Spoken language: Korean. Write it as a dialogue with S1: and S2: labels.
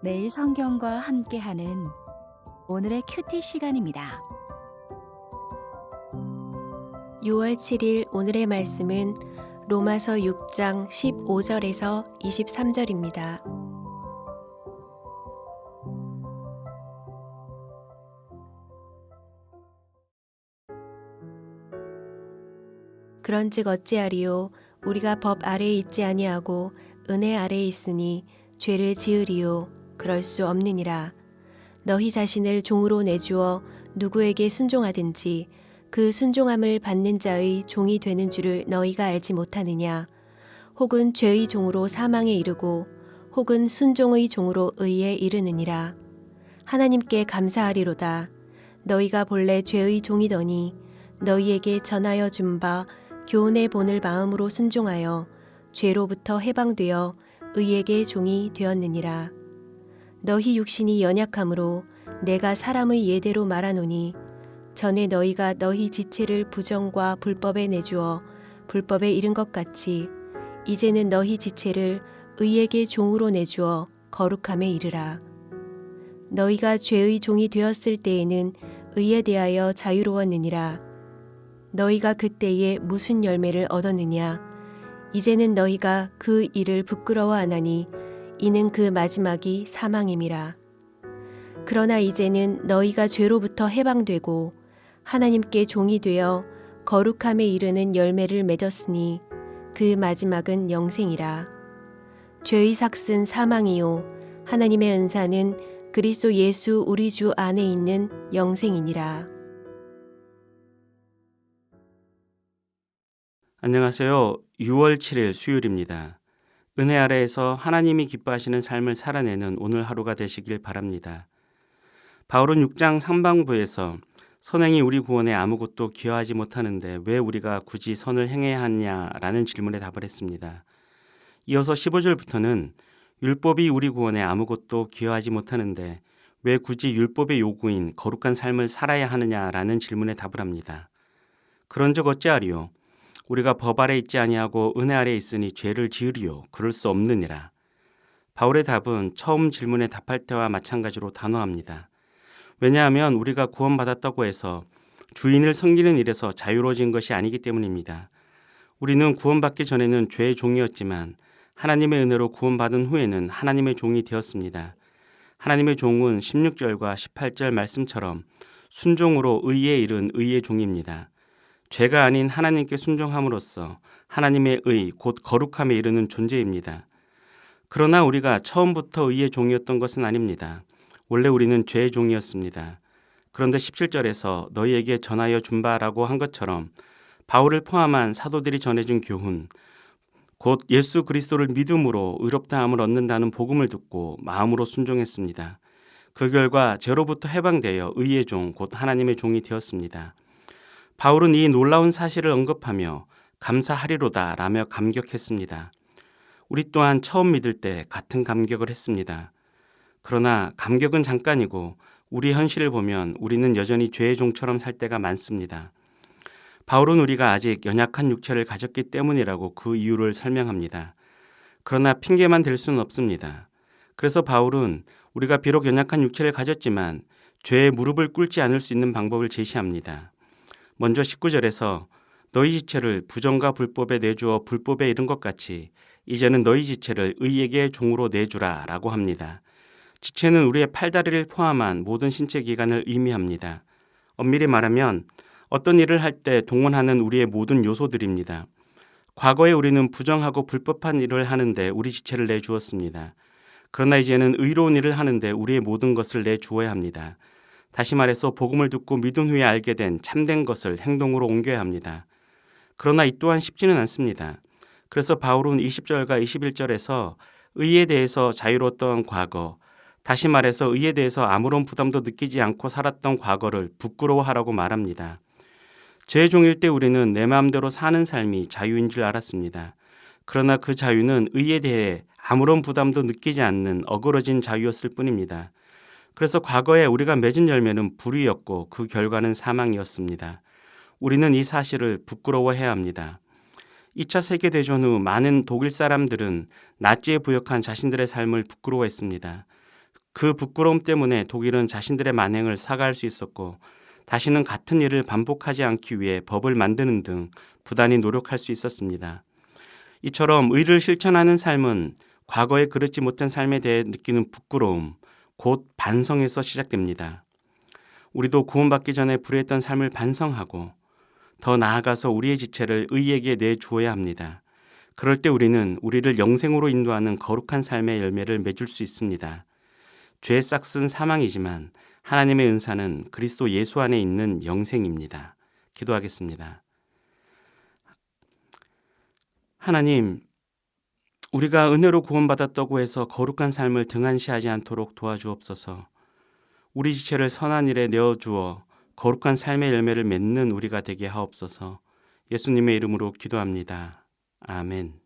S1: 매일 성경과 함께하는 오늘의 큐티 시간입니다.
S2: 6월 7일 오늘의 말씀은 로마서 6장 15절에서 23절입니다. 그런즉 어찌하리요? 우리가 법 아래에 있지 아니하고 은혜 아래에 있으니 죄를 지으리요? 그럴 수 없느니라. 너희 자신을 종으로 내주어 누구에게 순종하든지 그 순종함을 받는 자의 종이 되는 줄을 너희가 알지 못하느냐? 혹은 죄의 종으로 사망에 이르고 혹은 순종의 종으로 의에 이르느니라. 하나님께 감사하리로다. 너희가 본래 죄의 종이더니 너희에게 전하여 준 바 교훈의 본을 마음으로 순종하여 죄로부터 해방되어 의에게 종이 되었느니라. 너희 육신이 연약함으로 내가 사람의 예대로 말하노니 전에 너희가 너희 지체를 부정과 불법에 내주어 불법에 이른 것 같이 이제는 너희 지체를 의에게 종으로 내주어 거룩함에 이르라. 너희가 죄의 종이 되었을 때에는 의에 대하여 자유로웠느니라. 너희가 그때에 무슨 열매를 얻었느냐? 이제는 너희가 그 일을 부끄러워 하나니 이는 그 마지막이 사망임이라. 그러나 이제는 너희가 죄로부터 해방되고 하나님께 종이 되어 거룩함에 이르는 열매를 맺었으니 그 마지막은 영생이라. 죄의 삭은 사망이요 하나님의 은사는 그리스도 예수 우리 주 안에 있는 영생이니라.
S3: 안녕하세요. 6월 7일 수요일입니다. 은혜 아래에서 하나님이 기뻐하시는 삶을 살아내는 오늘 하루가 되시길 바랍니다. 바울은 6장 상반부에서 선행이 우리 구원에 아무것도 기여하지 못하는데 왜 우리가 굳이 선을 행해야 하냐라는 질문에 답을 했습니다. 이어서 15절부터는 율법이 우리 구원에 아무것도 기여하지 못하는데 왜 굳이 율법의 요구인 거룩한 삶을 살아야 하느냐라는 질문에 답을 합니다. 그런즉 어찌하리요? 우리가 법 아래 있지 아니하고 은혜 아래 있으니 죄를 지으리요? 그럴 수 없느니라. 바울의 답은 처음 질문에 답할 때와 마찬가지로 단호합니다. 왜냐하면 우리가 구원받았다고 해서 주인을 섬기는 일에서 자유로워진 것이 아니기 때문입니다. 우리는 구원받기 전에는 죄의 종이었지만 하나님의 은혜로 구원받은 후에는 하나님의 종이 되었습니다. 하나님의 종은 16절과 18절 말씀처럼 순종으로 의에 이른 의의 종입니다. 죄가 아닌 하나님께 순종함으로써 하나님의 의, 곧 거룩함에 이르는 존재입니다. 그러나 우리가 처음부터 의의 종이었던 것은 아닙니다. 원래 우리는 죄의 종이었습니다. 그런데 17절에서 너희에게 전하여 준 바라고 한 것처럼 바울을 포함한 사도들이 전해준 교훈, 곧 예수 그리스도를 믿음으로 의롭다함을 얻는다는 복음을 듣고 마음으로 순종했습니다. 그 결과 죄로부터 해방되어 의의 종, 곧 하나님의 종이 되었습니다. 바울은 이 놀라운 사실을 언급하며 감사하리로다 라며 감격했습니다. 우리 또한 처음 믿을 때 같은 감격을 했습니다. 그러나 감격은 잠깐이고 우리 현실을 보면 우리는 여전히 죄의 종처럼 살 때가 많습니다. 바울은 우리가 아직 연약한 육체를 가졌기 때문이라고 그 이유를 설명합니다. 그러나 핑계만 댈 수는 없습니다. 그래서 바울은 우리가 비록 연약한 육체를 가졌지만 죄의 무릎을 꿇지 않을 수 있는 방법을 제시합니다. 먼저 19절에서 너희 지체를 부정과 불법에 내주어 불법에 이른 것 같이 이제는 너희 지체를 의에게 종으로 내주라 라고 합니다. 지체는 우리의 팔다리를 포함한 모든 신체 기관을 의미합니다. 엄밀히 말하면 어떤 일을 할 때 동원하는 우리의 모든 요소들입니다. 과거에 우리는 부정하고 불법한 일을 하는데 우리 지체를 내주었습니다. 그러나 이제는 의로운 일을 하는데 우리의 모든 것을 내주어야 합니다. 다시 말해서 복음을 듣고 믿은 후에 알게 된 참된 것을 행동으로 옮겨야 합니다. 그러나 이 또한 쉽지는 않습니다. 그래서 바울은 20절과 21절에서 의에 대해서 자유로웠던 과거, 다시 말해서 의에 대해서 아무런 부담도 느끼지 않고 살았던 과거를 부끄러워하라고 말합니다. 죄의 종일 때 우리는 내 마음대로 사는 삶이 자유인 줄 알았습니다. 그러나 그 자유는 의에 대해 아무런 부담도 느끼지 않는 어그러진 자유였을 뿐입니다. 그래서 과거에 우리가 맺은 열매는 불의였고 그 결과는 사망이었습니다. 우리는 이 사실을 부끄러워해야 합니다. 2차 세계대전 후 많은 독일 사람들은 나치에 부역한 자신들의 삶을 부끄러워했습니다. 그 부끄러움 때문에 독일은 자신들의 만행을 사과할 수 있었고 다시는 같은 일을 반복하지 않기 위해 법을 만드는 등 부단히 노력할 수 있었습니다. 이처럼 의를 실천하는 삶은 과거에 그렇지 못한 삶에 대해 느끼는 부끄러움, 곧 반성에서 시작됩니다. 우리도 구원받기 전에 불의했던 삶을 반성하고 더 나아가서 우리의 지체를 의에게 내주어야 합니다. 그럴 때 우리는 우리를 영생으로 인도하는 거룩한 삶의 열매를 맺을 수 있습니다. 죄의 싹은 사망이지만 하나님의 은사는 그리스도 예수 안에 있는 영생입니다. 기도하겠습니다. 하나님, 우리가 은혜로 구원받았다고 해서 거룩한 삶을 등한시하지 않도록 도와주옵소서. 우리 지체를 선한 일에 내어주어 거룩한 삶의 열매를 맺는 우리가 되게 하옵소서. 예수님의 이름으로 기도합니다. 아멘.